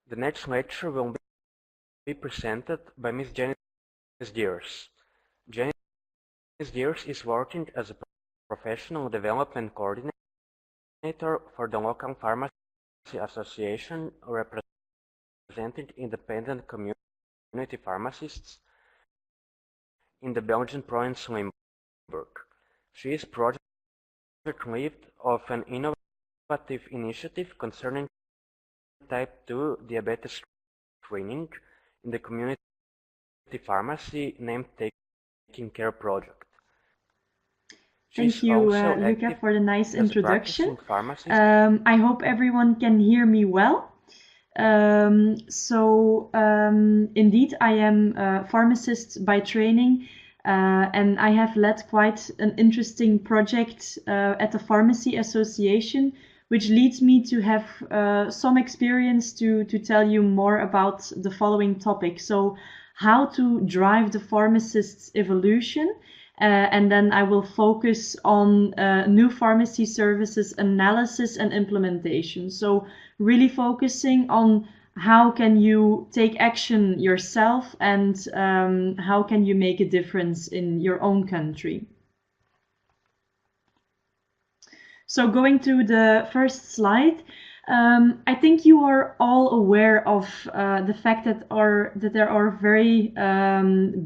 The next lecture will be presented by Ms. Janice Geers. Janice Geers is working as a professional development coordinator for the local pharmacy association representing independent community pharmacists in the Belgian province Limburg. She is project lead of an innovative initiative concerning type 2 diabetes screening in the community pharmacy named Taking Care Project. Thank you, Luca, for the nice introduction. I hope everyone can hear me well. Indeed, I am a pharmacist by training, and I have led quite an interesting project at the Pharmacy Association, which leads me to have some experience to tell you more about the following topic. So, how to drive the pharmacist's evolution. And then I will focus on new pharmacy services analysis and implementation. So really focusing on how can you take action yourself and how can you make a difference in your own country. So going to the first slide, I think you are all aware of the fact that there are very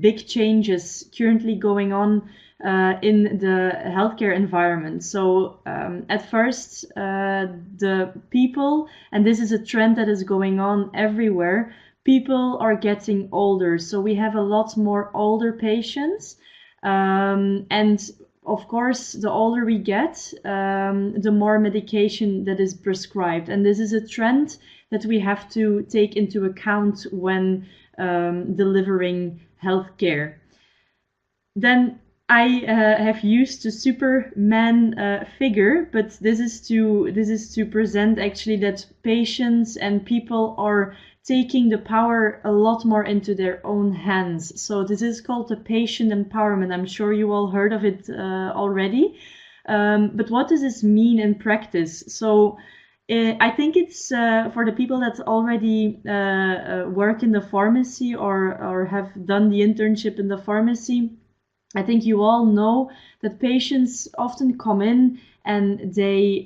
big changes currently going on in the healthcare environment. So at first, the people, and this is a trend that is going on everywhere, people are getting older. So we have a lot more older patients, and of course, the older we get, the more medication that is prescribed. And this is a trend that we have to take into account when delivering healthcare. Then I have used the Superman figure, but this is to present actually that patients and people are taking the power a lot more into their own hands. So this is called the patient empowerment. I'm sure you all heard of it already. But what does this mean in practice? So I think it's for the people that already work in the pharmacy or have done the internship in the pharmacy. I think you all know that patients often come in and they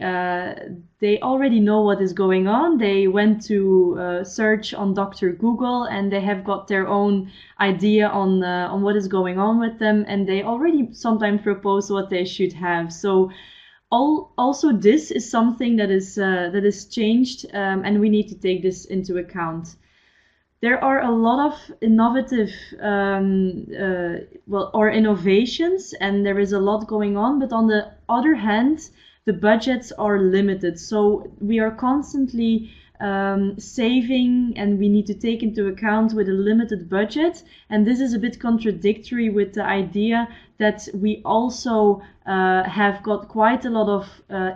already know what is going on. They went to search on Dr. Google and they have got their own idea on what is going on with them, and they already sometimes propose what they should have. So also this is something that is changed, and we need to take this into account. There are a lot of innovative innovations, and there is a lot going on, but on the other hand, the budgets are limited. So we are constantly saving, and we need to take into account with a limited budget. And this is a bit contradictory with the idea that we also have got quite a lot of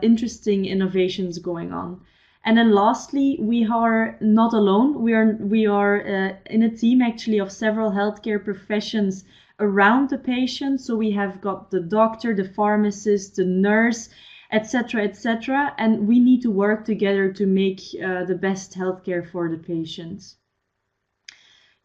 interesting innovations going on. And then lastly, we are not alone. We are in a team actually of several healthcare professions around the patient. So we have got the doctor, the pharmacist, the nurse, etc., and we need to work together to make the best healthcare for the patients.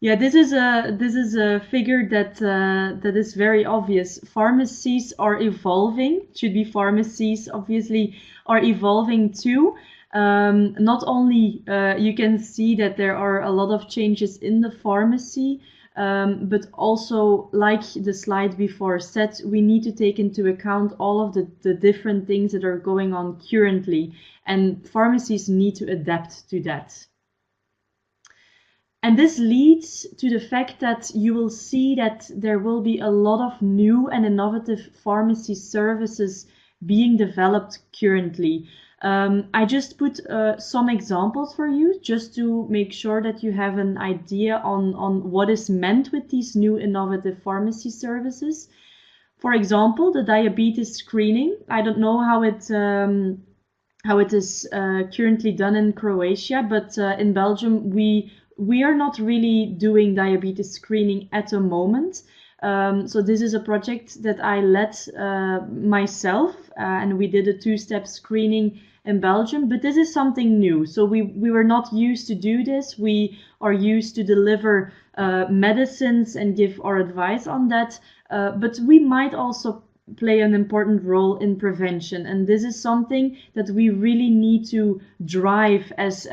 Yeah, this is a figure that is very obvious. Pharmacies are evolving. Should be pharmacies, obviously, are evolving too. Not only you can see that there are a lot of changes in the pharmacy, but also, like the slide before said, we need to take into account all of the different things that are going on currently, and pharmacies need to adapt to that. And this leads to the fact that you will see that there will be a lot of new and innovative pharmacy services being developed currently. I just put some examples for you just to make sure that you have an idea on what is meant with these new innovative pharmacy services. For example, the diabetes screening. I don't know how it is currently done in Croatia, but in Belgium we are not really doing diabetes screening at the moment. So this is a project that I led myself, and we did a two-step screening in Belgium, but this is something new. So we were not used to do this. We are used to deliver medicines and give our advice on that, but we might also play an important role in prevention, and this is something that we really need to drive as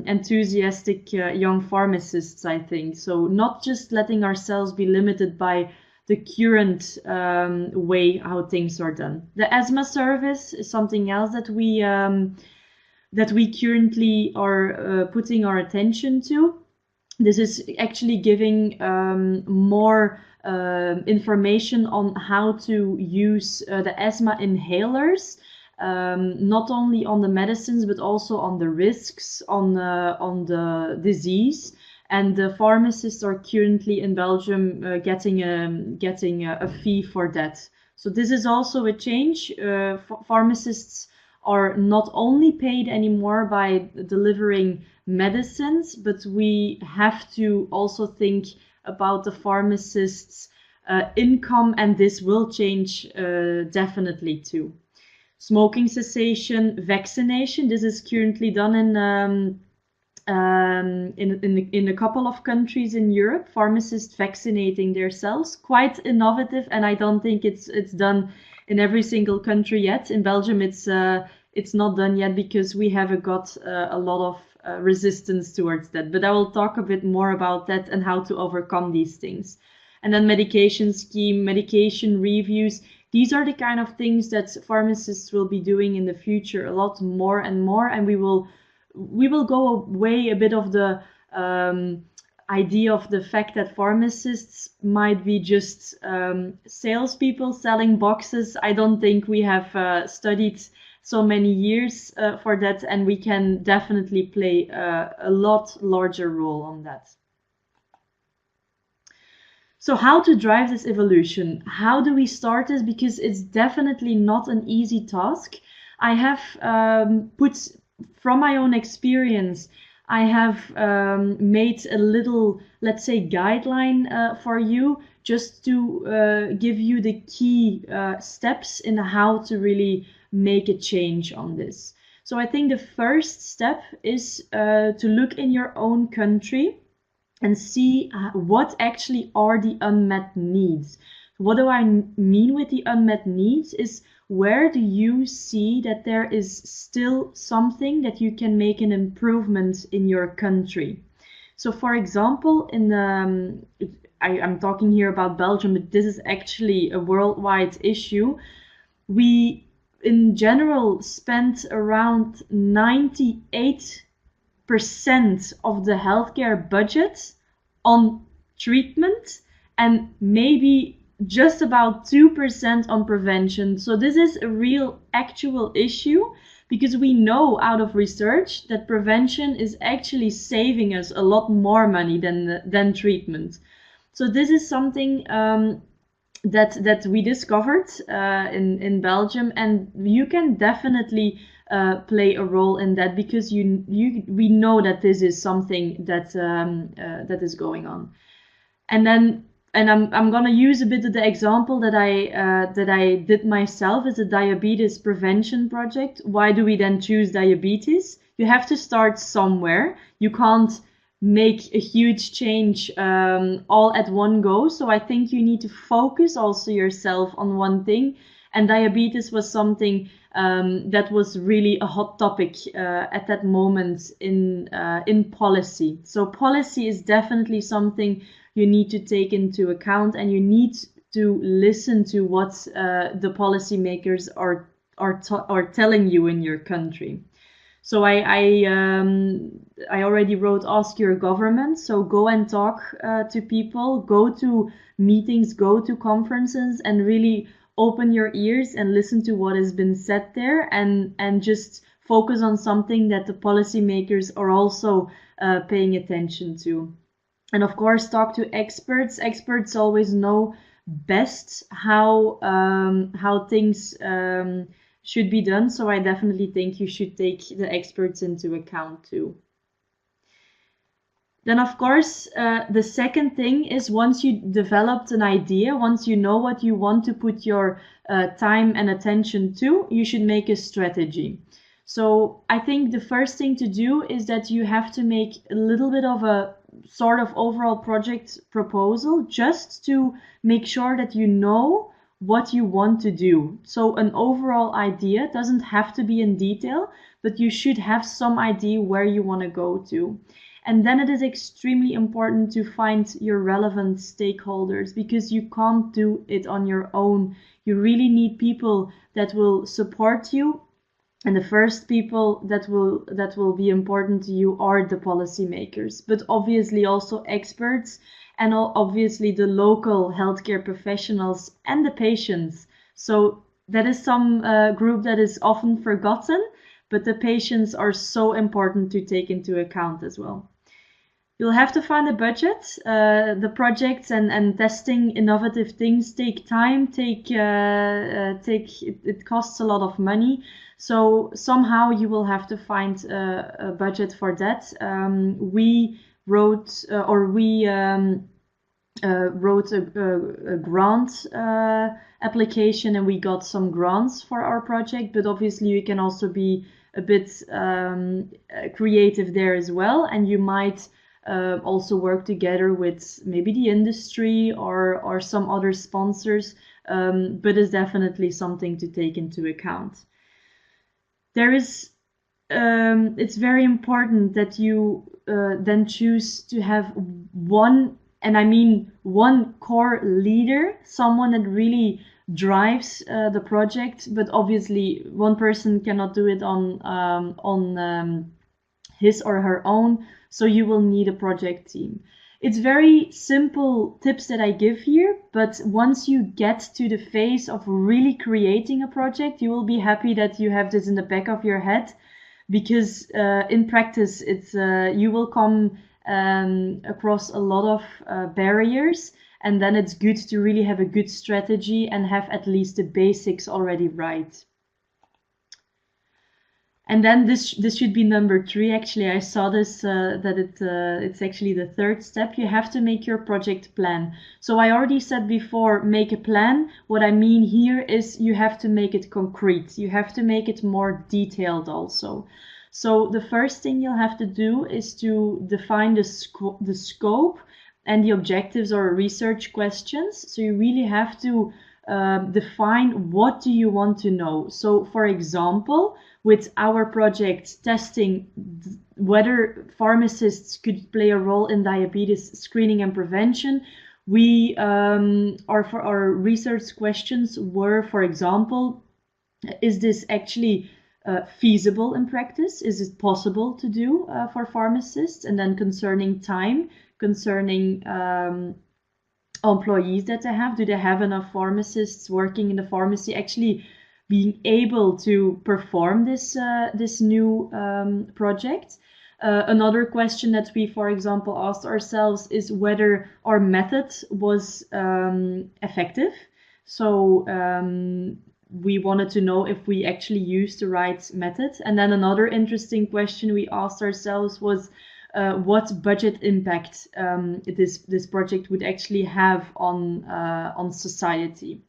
enthusiastic young pharmacists, I think. So not just letting ourselves be limited by the current way how things are done. The asthma service is something else that we currently are putting our attention to. This is actually giving more information on how to use the asthma inhalers, not only on the medicines but also on the risks, on the disease. And the pharmacists are currently in Belgium getting a fee for that. So this is also a change. Pharmacists are not only paid anymore by delivering medicines, but we have to also think about the pharmacist's income, and this will change definitely too. Smoking cessation, vaccination. This is currently done in a couple of countries in Europe. Pharmacists vaccinating themselves, quite innovative, and I don't think it's done in every single country yet. In Belgium, it's not done yet because we have got a lot of resistance towards that. But I will talk a bit more about that and how to overcome these things. And then medication scheme, medication reviews. These are the kind of things that pharmacists will be doing in the future a lot more and more. And we will go away a bit of the idea of the fact that pharmacists might be just salespeople selling boxes. I don't think we have studied so many years for that, and we can definitely play a lot larger role on that. So how to drive this evolution? How do we start this? Because it's definitely not an easy task. I have put, from my own experience, I have made a little, let's say, guideline for you, just to give you the key steps in how to really make a change on this. So I think the first step is to look in your own country and see what actually are the unmet needs. What do I mean with the unmet needs is, where do you see that there is still something that you can make an improvement in your country? So for example, I'm talking here about Belgium, but this is actually a worldwide issue. We in general spend around 98% of the healthcare budget on treatment and maybe just about 2% on prevention. So this is a real actual issue, because we know out of research that prevention is actually saving us a lot more money than treatment. So this is something that we discovered in Belgium, and you can definitely play a role in that, because we know that this is something that is going on. And I'm gonna use a bit of the example that I did myself as a diabetes prevention project. Why do we then choose diabetes? You have to start somewhere. You can't make a huge change all at one go. So I think you need to focus also yourself on one thing. And diabetes was something that was really a hot topic at that moment in policy. So policy is definitely something you need to take into account, and you need to listen to what the policymakers are telling you in your country. So I already wrote ask your government. So go and talk to people, go to meetings, go to conferences, and really open your ears and listen to what has been said there, and just focus on something that the policymakers are also paying attention to. And of course, talk to experts. Experts always know best how things should be done. So I definitely think you should take the experts into account too. Then, of course, the second thing is once you developed an idea, once you know what you want to put your time and attention to, you should make a strategy. So I think the first thing to do is that you have to make a little bit of a sort of overall project proposal just to make sure that you know what you want to do. So an overall idea doesn't have to be in detail, but you should have some idea where you want to go to. And then it is extremely important to find your relevant stakeholders because you can't do it on your own. You really need people that will support you. And the first people that will be important to you are the policymakers, but obviously also experts and obviously the local healthcare professionals and the patients. So that is some group that is often forgotten, but the patients are so important to take into account as well. You'll have to find a budget. The projects and testing innovative things take time, it costs a lot of money. So somehow you will have to find a budget for that. We wrote a grant application and we got some grants for our project, but obviously you can also be a bit creative there as well, and you might also work together with maybe the industry or some other sponsors, but it's definitely something to take into account. It's very important that you then choose to have one, and I mean one core leader, someone that really drives the project, but obviously one person cannot do it on his or her own, so you will need a project team. It's very simple tips that I give here, but once you get to the phase of really creating a project, you will be happy that you have this in the back of your head, because in practice, you will come across a lot of barriers, and then it's good to really have a good strategy and have at least the basics already right. And then this should be number 3. Actually, I saw this that it's actually the third step. You have to make your project plan. So I already said before, make a plan. What I mean here is you have to make it concrete. You have to make it more detailed also. So the first thing you'll have to do is to define the scope and the objectives or research questions. So you really have to define what do you want to know. So for example, with our project testing whether pharmacists could play a role in diabetes screening and prevention, our research questions were, for example, is this actually feasible in practice? Is it possible to do for pharmacists? And then concerning time, concerning employees that they have, do they have enough pharmacists working in the pharmacy actually being able to perform this new project? Another question that we, for example, asked ourselves is whether our method was effective. So we wanted to know if we actually used the right method. And then another interesting question we asked ourselves was what budget impact this project would actually have on society.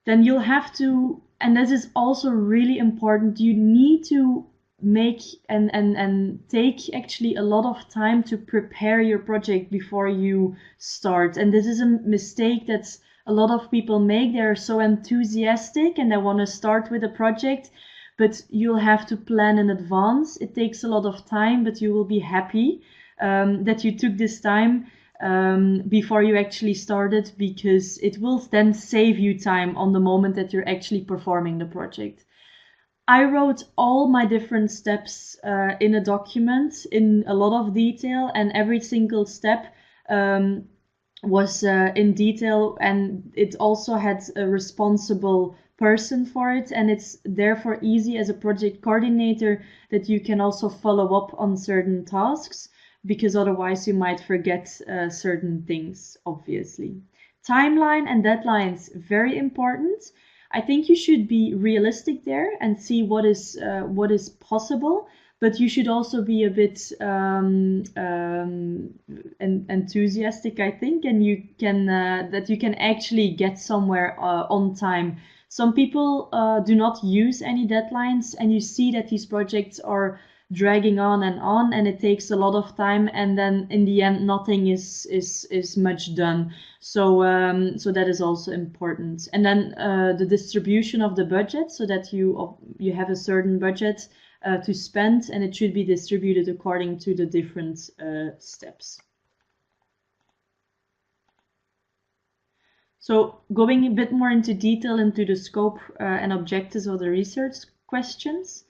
Then you'll have to, and this is also really important, you need to make and take actually a lot of time to prepare your project before you start. And this is a mistake that a lot of people make. They're so enthusiastic and they want to start with a project, but you'll have to plan in advance. It takes a lot of time, but you will be happy that you took this time before you actually started, because it will then save you time on the moment that you're actually performing the project. I wrote all my different steps in a document in a lot of detail, and every single step was in detail, and it also had a responsible person for it, and it's therefore easy as a project coordinator that you can also follow up on certain tasks, because otherwise you might forget certain things, obviously. Timeline and deadlines, very important. I think you should be realistic there and see what is possible, but you should also be a bit enthusiastic, I think, and you can that you can actually get somewhere on time. Some people do not use any deadlines, and you see that these projects are dragging on, and it takes a lot of time, and then in the end nothing is much done. So so that is also important. And then the distribution of the budget, so that you have a certain budget to spend, and it should be distributed according to the different steps. So going a bit more into detail into the scope and objectives of the research questions,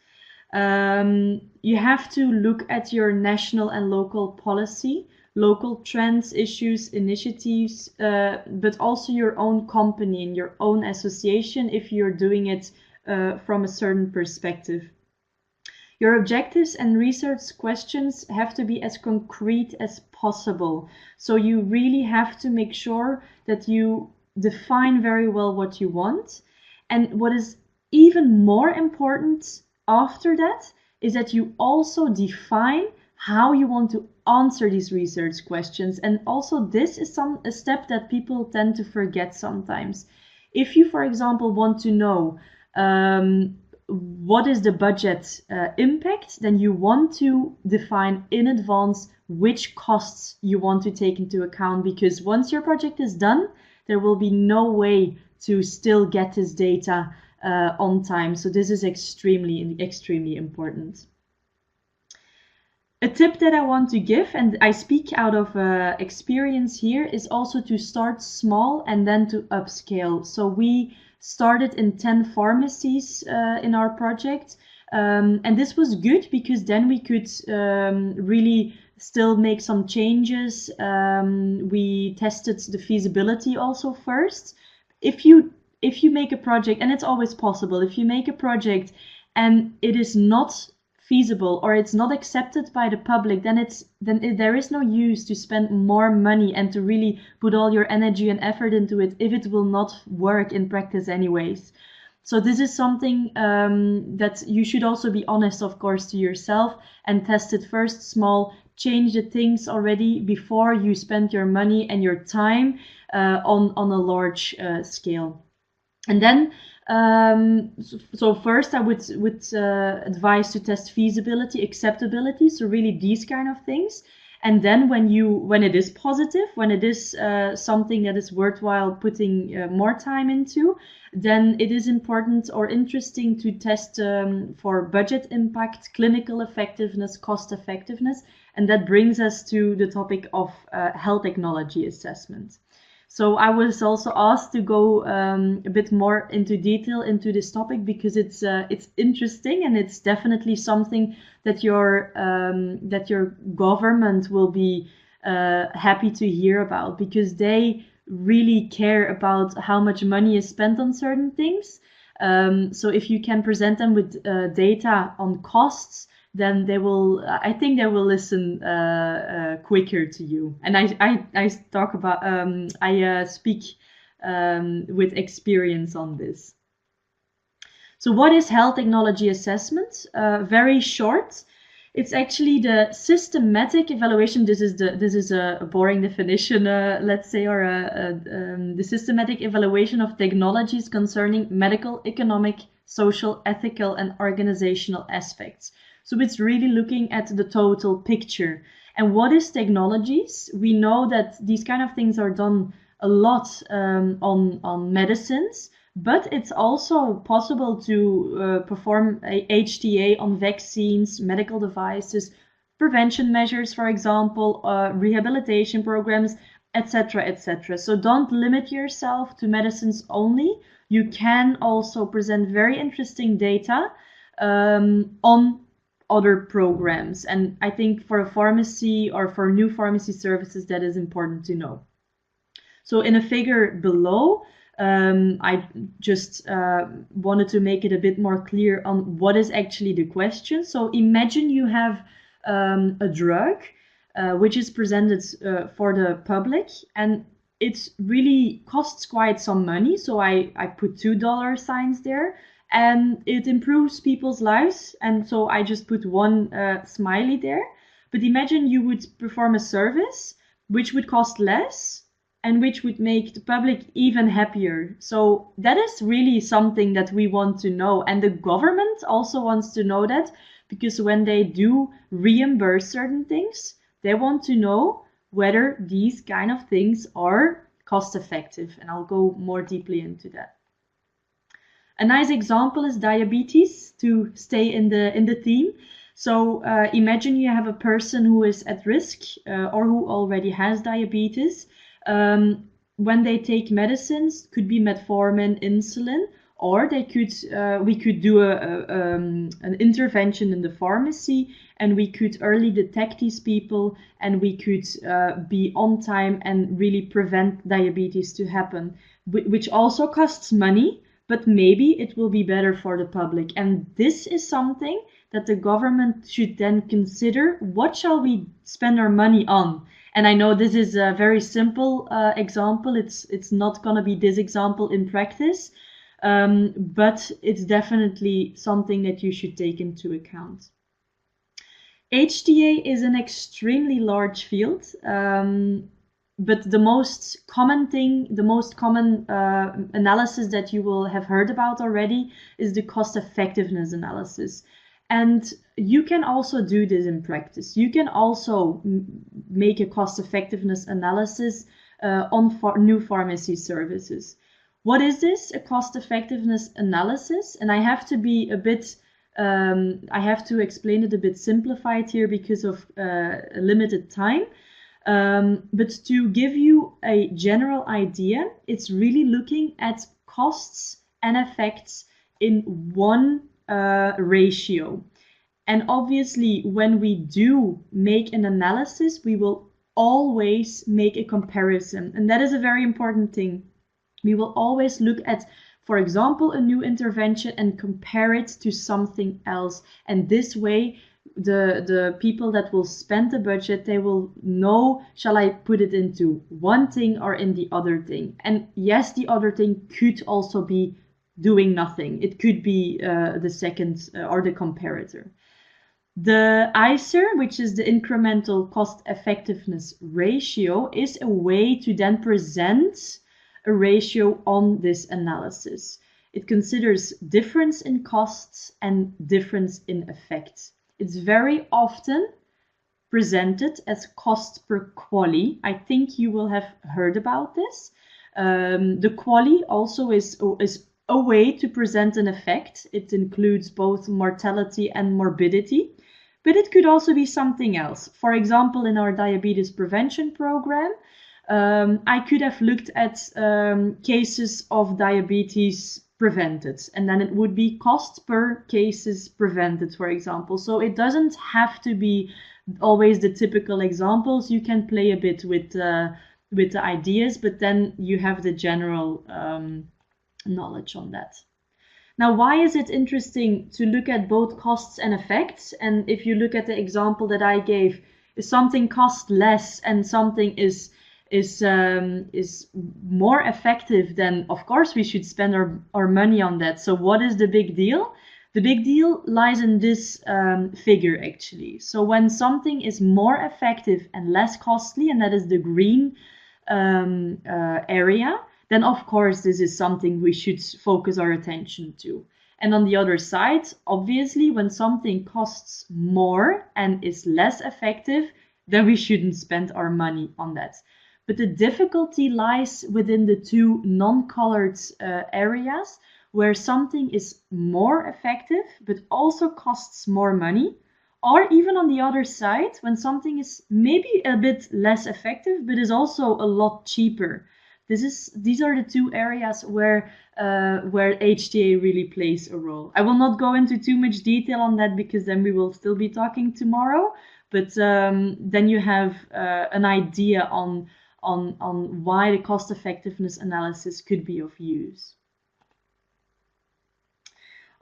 you have to look at your national and local policy, local trends, issues, initiatives, but also your own company and your own association if you're doing it from a certain perspective. Your objectives and research questions have to be as concrete as possible. So you really have to make sure that you define very well what you want. And what is even more important after that is that you also define how you want to answer these research questions. And also this is a step that people tend to forget sometimes. If you, for example, want to know what is the budget impact, then you want to define in advance which costs you want to take into account, because once your project is done, there will be no way to still get this data on time. So this is extremely, extremely important. A tip that I want to give, and I speak out of experience here, is also to start small and then to upscale. So we started in 10 pharmacies in our project, and this was good because then we could really still make some changes. We tested the feasibility also first. If you make a project, and it's always possible, if you make a project and it is not feasible or it's not accepted by the public, then there is no use to spend more money and to really put all your energy and effort into it if it will not work in practice anyways. So this is something that you should also be honest, of course, to yourself and test it first small, change the things already before you spend your money and your time on a large scale. And then so first I would advise to test feasibility, acceptability, so really these kind of things. And then when it is positive, when it is something that is worthwhile putting more time into, then it is important or interesting to test for budget impact, clinical effectiveness, cost effectiveness. And that brings us to the topic of health technology assessment. So I was also asked to go a bit more into detail into this topic because it's interesting, and it's definitely something that your government will be happy to hear about, because they really care about how much money is spent on certain things. So if you can present them with data on costs, then I think they will listen quicker to you. And I talk about, I speak with experience on this. So what is health technology assessment? Very short. It's actually the systematic evaluation. This is a boring definition, let's say, or the systematic evaluation of technologies concerning medical, economic, social, ethical, and organizational aspects. So it's really looking at the total picture. And what is technologies? We know that these kind of things are done a lot on medicines, but it's also possible to perform a HTA on vaccines, medical devices, prevention measures, for example, rehabilitation programs, etc., etc. So don't limit yourself to medicines only. You can also present very interesting data on other programs. And I think for a pharmacy or for new pharmacy services, that is important to know. So in a figure below, I just wanted to make it a bit more clear on what is actually the question. So imagine you have a drug which is presented for the public, and it really costs quite some money. So I put $2 signs there. and it improves people's lives. And so I just put one smiley there. But imagine you would perform a service which would cost less and which would make the public even happier. So that is really something that we want to know. And the government also wants to know that, because when they do reimburse certain things, they want to know whether these kind of things are cost effective. And I'll go more deeply into that. A nice example is diabetes, to stay in the theme. So imagine you have a person who is at risk or who already has diabetes. When they take medicines, could be metformin, insulin, or they could we could do an intervention in the pharmacy, and we could early detect these people, and we could be on time and really prevent diabetes to happen, which also costs money, but maybe it will be better for the public. And this is something that the government should then consider. What shall we spend our money on? And I know this is a very simple example. It's not going to be this example in practice, but it's definitely something that you should take into account. HTA is an extremely large field, but the most common analysis that you will have heard about already is the cost effectiveness analysis. And you can also do this in practice. You can also make a cost effectiveness analysis on new pharmacy services. What is this? A cost effectiveness analysis? And I have to be a bit, I have to explain it a bit simplified here because of a limited time. But to give you a general idea, it's really looking at costs and effects in one ratio. And obviously, when we do make an analysis, we will always make a comparison. And that is a very important thing. We will always look at, for example, a new intervention and compare it to something else. And this way, the people that will spend the budget, they will know, shall I put it into one thing or in the other thing? And yes, the other thing could also be doing nothing. It could be the second or the comparator. The ICER, which is the incremental cost effectiveness ratio, is a way to then present a ratio on this analysis. It considers difference in costs and difference in effect. It's very often presented as cost per QALY. I think you will have heard about this. The QALY also is a way to present an effect. It includes both mortality and morbidity, but it could also be something else. For example, in our diabetes prevention program, I could have looked at cases of diabetes prevented, and then it would be cost per cases prevented, for example. So it doesn't have to be always the typical examples. You can play a bit with the ideas, but then you have the general knowledge on that. Now, why is it interesting to look at both costs and effects? And if you look at the example that I gave, if something costs less and something is more effective, then of course we should spend our money on that. So what is the big deal? The big deal lies in this figure, actually. So when something is more effective and less costly, and that is the green area, then of course this is something we should focus our attention to. And on the other side, obviously, when something costs more and is less effective, then we shouldn't spend our money on that. But the difficulty lies within the two non-colored areas, where something is more effective but also costs more money, or even on the other side, when something is maybe a bit less effective but is also a lot cheaper. These are the two areas where HTA really plays a role. I will not go into too much detail on that because then we will still be talking tomorrow, but then you have an idea on why the cost effectiveness analysis could be of use.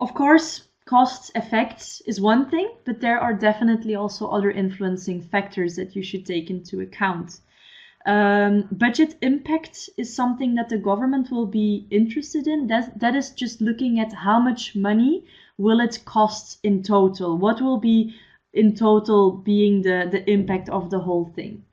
Of course, cost effects is one thing, but there are definitely also other influencing factors that you should take into account. Budget impact is something that the government will be interested in. That is just looking at how much money will it cost in total. What will be in total being the impact of the whole thing.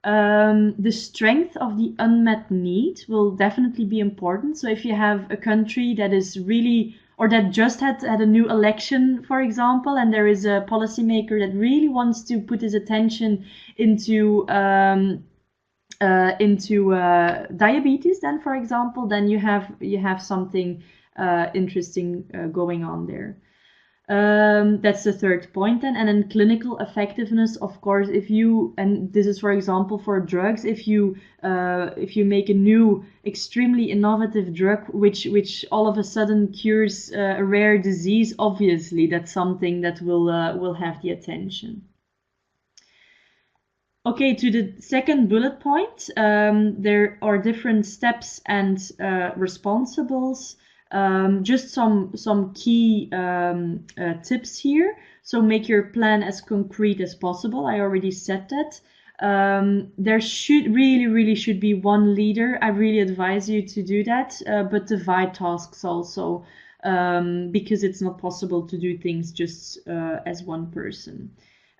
The strength of the unmet need will definitely be important. So if you have a country that is really, or that just had a new election, for example, and there is a policymaker that really wants to put his attention into diabetes, then for example, then you have something interesting going on there. That's the third point then. And then clinical effectiveness, of course, if you, and this is for example for drugs, if you make a new extremely innovative drug which all of a sudden cures a rare disease, obviously that's something that will have the attention. Okay, to the second bullet point, there are different steps and responsibles. Just some key tips here. So make your plan as concrete as possible. I already said that. There really should be one leader. I really advise you to do that, but divide tasks also, because it's not possible to do things just as one person.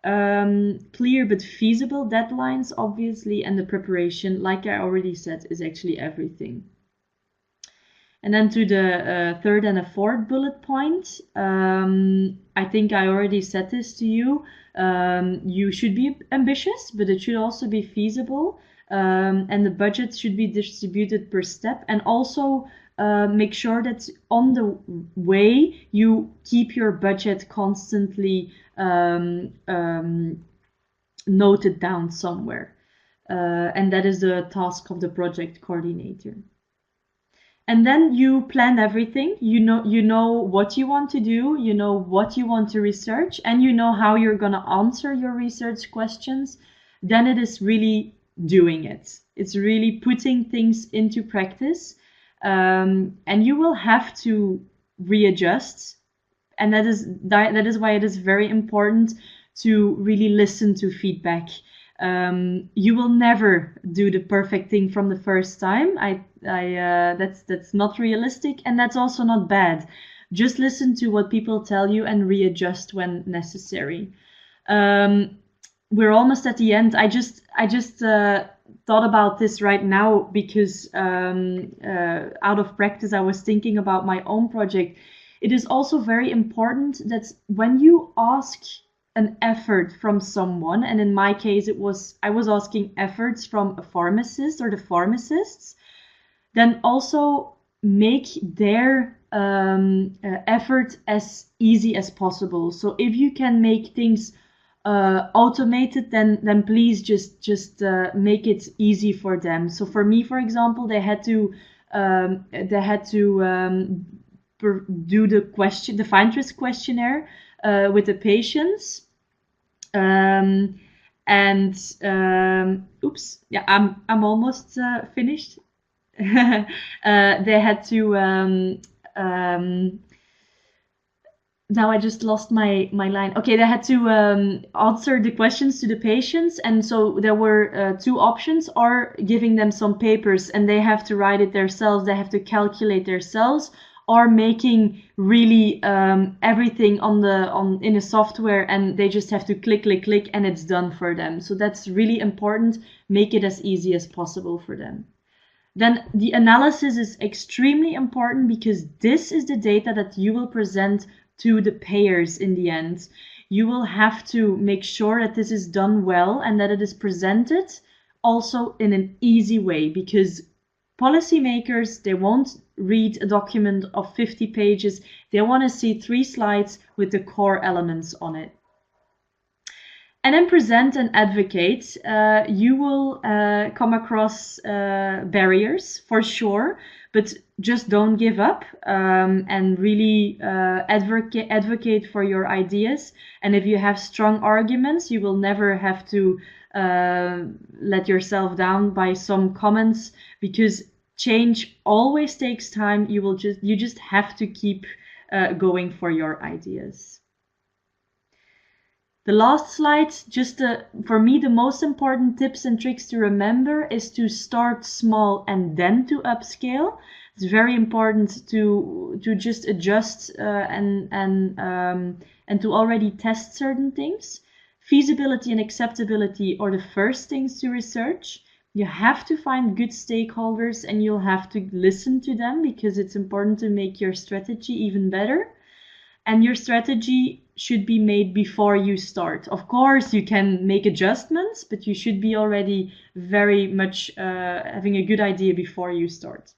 Clear but feasible deadlines, obviously, and the preparation, like I already said, is actually everything. And then to the third and a fourth bullet point, I think I already said this to you. You should be ambitious, but it should also be feasible. And the budget should be distributed per step. And also make sure that on the way you keep your budget constantly noted down somewhere. And that is the task of the project coordinator. And then you plan everything. You know what you want to do, you know what you want to research, and you know how you're going to answer your research questions. Then it is really doing it. It's really putting things into practice. And you will have to readjust. And that is why it is very important to really listen to feedback. You will never do the perfect thing from the first time. That's not realistic, and that's also not bad. Just listen to what people tell you and readjust when necessary. We're almost at the end. I just thought about this right now because out of practice, I was thinking about my own project. It is also very important that when you ask an effort from someone, and in my case I was asking efforts from a pharmacist or the pharmacists, then also make their effort as easy as possible. So if you can make things automated, then please just make it easy for them. So for me, for example, they had to do the FINDRISK questionnaire with the patients. Oops, yeah, I'm almost finished. They had to now I just lost my line. Okay, they had to answer the questions to the patients, and so there were two options: or giving them some papers and they have to write it themselves, they have to calculate themselves, or making really everything in a software and they just have to click and it's done for them. So that's really important. Make it as easy as possible for them. Then the analysis is extremely important because this is the data that you will present to the payers in the end. You will have to make sure that this is done well and that it is presented also in an easy way, because policymakers, they won't read a document of 50 pages. They want to see 3 slides with the core elements on it. And then present and advocate. You will come across barriers for sure, but just don't give up and really advocate for your ideas. And if you have strong arguments, you will never have to let yourself down by some comments, because change always takes time. You just have to keep going for your ideas. The last slide, just for me, the most important tips and tricks to remember is to start small and then to upscale. It's very important to just adjust and to already test certain things. Feasibility and acceptability are the first things to research. You have to find good stakeholders and you'll have to listen to them because it's important to make your strategy even better. And your strategy should be made before you start. Of course, you can make adjustments, but you should be already very much having a good idea before you start.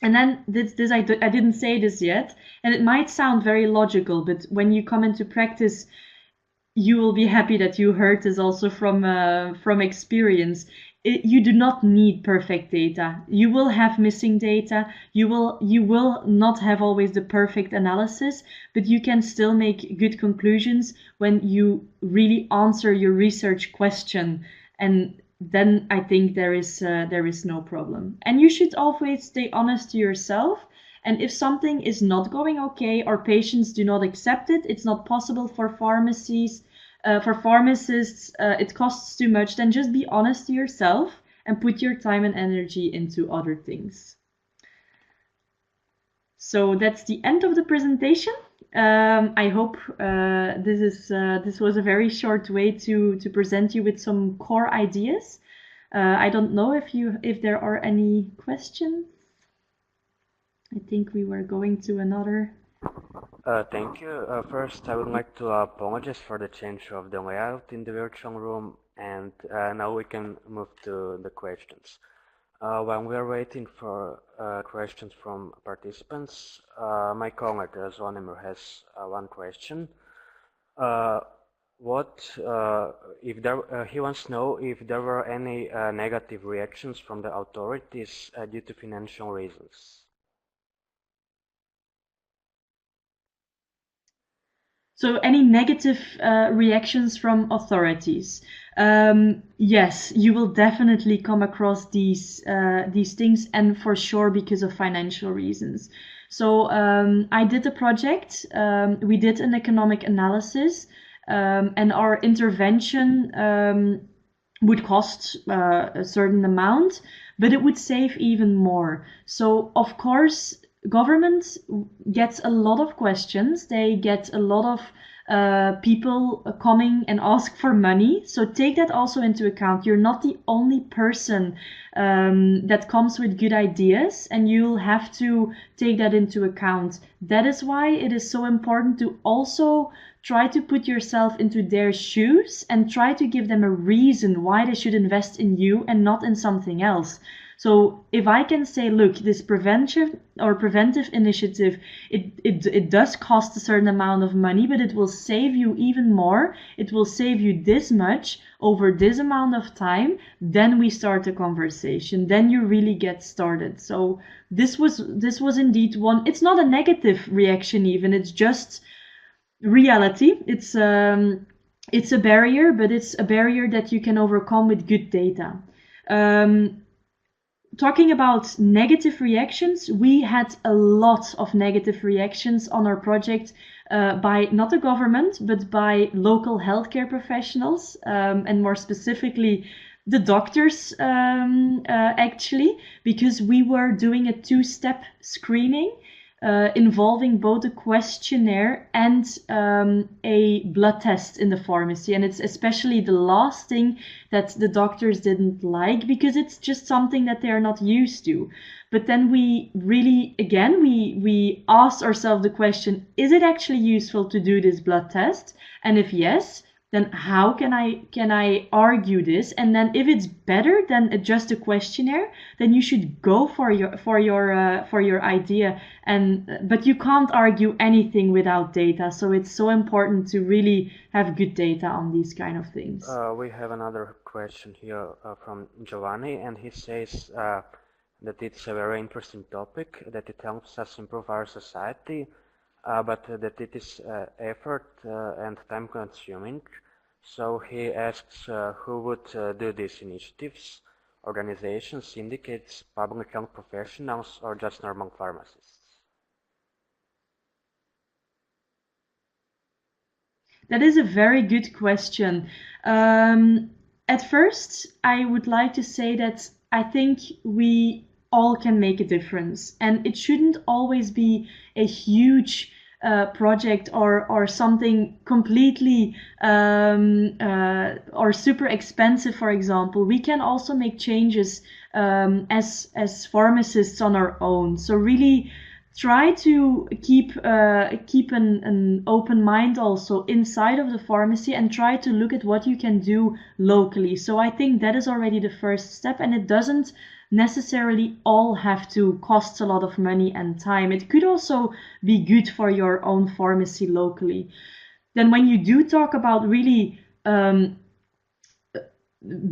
And then I didn't say this yet, and it might sound very logical, but when you come into practice, you will be happy that you heard this also from experience. You do not need perfect data. You will have missing data. You will not have always the perfect analysis, but you can still make good conclusions when you really answer your research question. And then I think there is no problem. And you should always stay honest to yourself. And if something is not going okay or patients do not accept it, it's not possible for pharmacies, for pharmacists, it costs too much, then just be honest to yourself and put your time and energy into other things. So that's the end of the presentation. I hope this was a very short way to present you with some core ideas. I don't know if there are any questions. I think we were going to another. Thank you. First, I would like to apologize for the change of the layout in the virtual room, and now we can move to the questions. While we are waiting for questions from participants, my colleague Zvonimir has one question. He wants to know if there were any negative reactions from the authorities due to financial reasons. So any negative reactions from authorities? Yes, you will definitely come across these things, and for sure because of financial reasons. So I did a project. We did an economic analysis, and our intervention would cost a certain amount, but it would save even more. So of course, government gets a lot of questions. They get a lot of people coming and ask for money. So take that also into account. You're not the only person that comes with good ideas, and you'll have to take that into account. That is why it is so important to also try to put yourself into their shoes and try to give them a reason why they should invest in you and not in something else. So if I can say, look, this preventive initiative, it does cost a certain amount of money, but it will save you even more. It will save you this much over this amount of time. Then we start a conversation. Then you really get started. So this was indeed one. It's not a negative reaction even. It's just reality. It's a barrier, but it's a barrier that you can overcome with good data. Talking about negative reactions, we had a lot of negative reactions on our project by not the government, but by local healthcare professionals, and more specifically the doctors actually, because we were doing a two-step screening involving both a questionnaire and a blood test in the pharmacy. And it's especially the last thing that the doctors didn't like, because it's just something that they are not used to. But then we really, again, we asked ourselves the question, is it actually useful to do this blood test? And if yes, then how can I argue this? And then if it's better than just a questionnaire, then you should go for your idea. But you can't argue anything without data. So it's so important to really have good data on these kind of things. We have another question here from Giovanni, and he says that it's a very interesting topic, that it helps us improve our society, but that it is effort and time consuming. So he asks who would do these initiatives: organizations, syndicates, public health professionals, or just normal pharmacists? That is a very good question. At first, I would like to say that I think we all can make a difference, and it shouldn't always be a huge project or something completely or super expensive. For example, we can also make changes as pharmacists on our own. So really try to keep an open mind also inside of the pharmacy, and try to look at what you can do locally. So I think that is already the first step, and it doesn't necessarily all have to cost a lot of money and time. It could also be good for your own pharmacy locally. Then when you do talk about really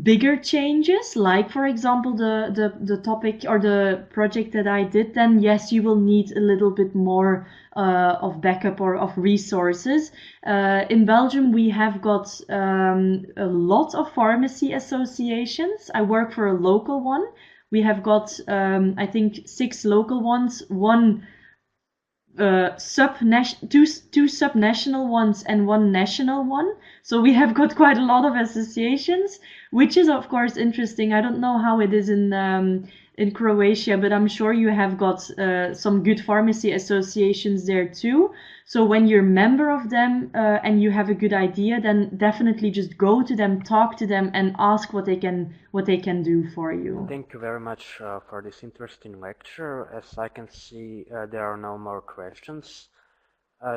bigger changes, like for example the topic or the project that I did, then yes, you will need a little bit more of backup or of resources. In Belgium, we have got a lot of pharmacy associations. I work for a local one. We have got, I think, 6 local ones, one two subnational ones and one national one. So we have got quite a lot of associations, which is of course interesting. I don't know how it is in Croatia, but I'm sure you have got some good pharmacy associations there too. So when you're a member of them and you have a good idea, then definitely just go to them, talk to them, and ask what they can do for you. Thank you very much for this interesting lecture. As I can see, there are no more questions.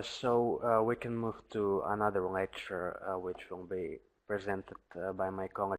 So we can move to another lecture which will be presented by my colleague.